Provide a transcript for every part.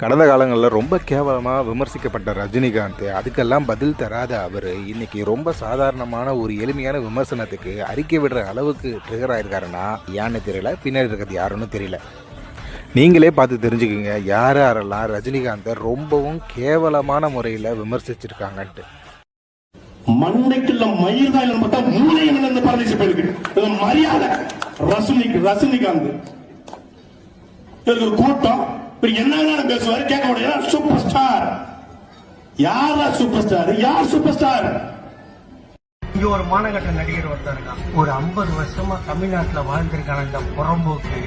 கடந்த காலங்களில் ரொம்ப கேவலமாக விமர்சிக்கப்பட்ட ரஜினிகாந்த் அதுக்கெல்லாம் பதில் தராத அவர் இன்னைக்கு ரொம்ப சாதாரணமான ஒரு எளிமையான விமர்சனத்துக்கு அறிக்கை விடுற அளவுக்கு ட்ரிகர் ஆயிருக்காருன்னா ஏன்னு தெரியல, பின்னாடி இருக்கிறது யாருன்னு தெரியல. நீங்களே பார்த்து தெரிஞ்சுக்குங்க யார் யாரெல்லாம் ரஜினிகாந்தை ரொம்பவும் கேவலமான முறையில் விமர்சிச்சிருக்காங்கன்ட்டு. மண்டைக்குள்ள மயில் தான் பார்த்தா மூளையிலிருந்து பரதேசி போயிருக்கு. மரியாதை ரஜினிகாந்த் கூட்டம் என்ன பேசுவாரு கேட்க முடியாது. சூப்பர் ஸ்டார் யாரா சூப்பர் ஸ்டார்? யார் சூப்பர் ஸ்டார்? இங்க ஒரு மாநகட்ட நடிகர் ஒருத்தருக்கான், ஒரு 50 வருஷமா தமிழ்நாட்டுல வாழ்ந்திருக்கான இந்த புறம்போக்கு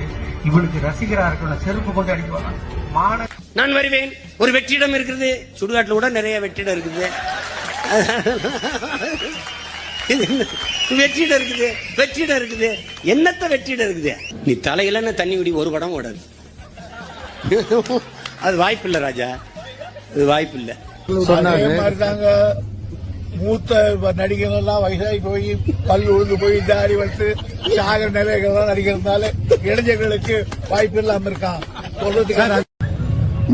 இவனுக்கு ரசிகரா இருக்கணும், செருப்பு கொண்டு அடிப்பாங்க. நான் வருவேன். ஒரு வெற்றிடம் இருக்குது, சுடுகாட்டுல கூட நிறைய வெற்றிடம் இருக்குது. வெற்றிடம் இருக்குது, என்னத்த வெற்றிடம் இருக்குது? நீ தலையில தண்ணி குடி ஒரு படம் ஓடாது. அது வாய்ப்பு இல்ல ராஜா, அது வாய்ப்பு இல்ல. மூத்த நடிகர்கள் எல்லாம் வயசாகி போய் பல் உழுந்து போய் தாடி வளர்த்து சாகர நிலைகள் நடிக்கிறதுனால இளைஞர்களுக்கு வாய்ப்பு இல்லாம இருக்கான் சொல்றதுக்காக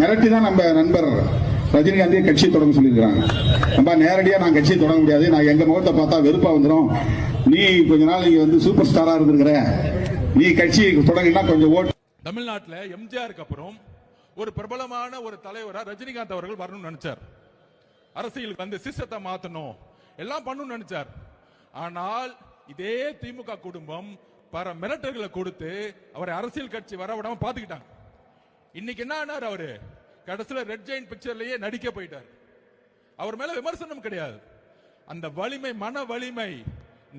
மிரட்டிதான் நம்ம நண்பர் ரஜினிகாந்தே கட்சி தொடங்க சொல்லியிருக்காங்க. நம்ம நேரடியா நான் கட்சியை தொடங்க முடியாது, நான் எங்க முகத்தை பார்த்தா வெறுப்பா வந்துடும், நீ கொஞ்ச நாள் நீங்க சூப்பர் ஸ்டாரா இருந்திருக்கிற, நீ கட்சி தொடங்கினா கொஞ்சம் ஓட்டு. தமிழ்நாட்டில் எம்ஜிஆருக்கு அப்புறம் ஒரு பிரபலமான ஒரு தலைவரா ரஜினிகாந்த் அவர்கள் வரணும்னு நினைச்சார். அரசியலுக்கு சிஸ்டத்தை மாத்தணும் எல்லாம் பண்ணணும்னு நினைச்சார். ஆனால் இதே திமுக குடும்பம் பல மிரட்டல்களை கொடுத்து அவரை அரசியல் கட்சி வர விடாம பாத்துக்கிட்டாங்க. இன்னைக்கு என்ன ஆனார்? அவரு கடைசியில் ரெட் ஜெயின் பிக்சர்லயே நடிக்க போயிட்டார். அவர் மேல விமர்சனம் கிடையாது, அந்த வலிமை, மன வலிமை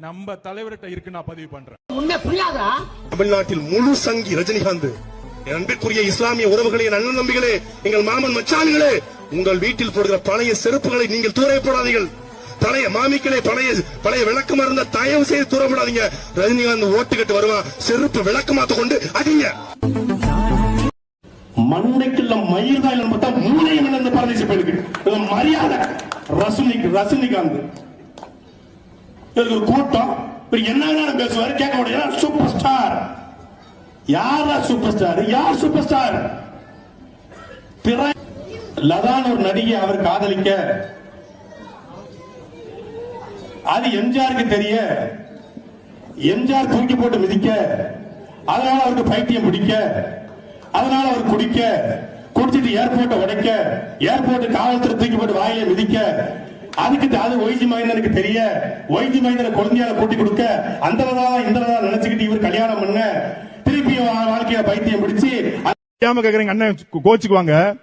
நம்ம தலைவர்கிட்ட இருக்கு. நான் பதிவு பண்றேன். தமிழ்நாட்டில் முழு சங்கி ரஜினிகாந்த். அன்பிற்குரிய இஸ்லாமிய உறவுகளே, நல்ல நம்பிகளே, எங்கள் மாமன் மச்சான்களே, உங்கள் வீட்டில் போடுகிற பழைய செருப்புகளை நீங்கள் தூர போடாதீர்கள். பழைய மாமிக்களே, பழைய விளக்கு மருந்த தயவு செய்து தூர போடாதீங்க. ரஜினிகாந்த் ஓட்டுக்கிட்டு வருவான், செருப்பு விளக்கு மாத்த கொண்டு அதிங்க. மண்டைக்குள்ள மயில் தான் பார்த்தா மூளையிலிருந்து பரதேசி போயிருக்கு. மரியாதை ரஜினிகாந்த் கூட்டம் என்ன பேசுவாரு கேட்க முடியாது. சூப்பர் ஸ்டார் யாரா சூப்பர் ஸ்டார்? யார் சூப்பர் ஸ்டார்? லதான் ஒரு நடிகை அவர் காதலிக்க, அது எம்ஜிஆருக்கு தெரிய, எம்ஜிஆர் தூக்கி போட்டு மிதிக்க, அதனால அவருக்கு பைத்தியம் பிடிக்க, அதனால அவர் குடிச்சிட்டு ஏர்போர்ட்டை உடைக்க, ஏர்போர்ட் காவல்துறை தூக்கி போட்டு வாயில மிதிக்க, அதுக்கு அது ஒய்ஜி மைந்தனுக்கு தெரிய, ஒய்ஜி மைந்தனை குழந்தையால கூட்டி கொடுக்க, அந்த நினைச்சுக்கிட்டு இவர் கல்யாணம் பண்ண, திருப்பி வாழ்க்கையில பைத்தியம் பிடிச்சு கேக்குறீங்க. அண்ணன் கோச்சுக்குவாங்க.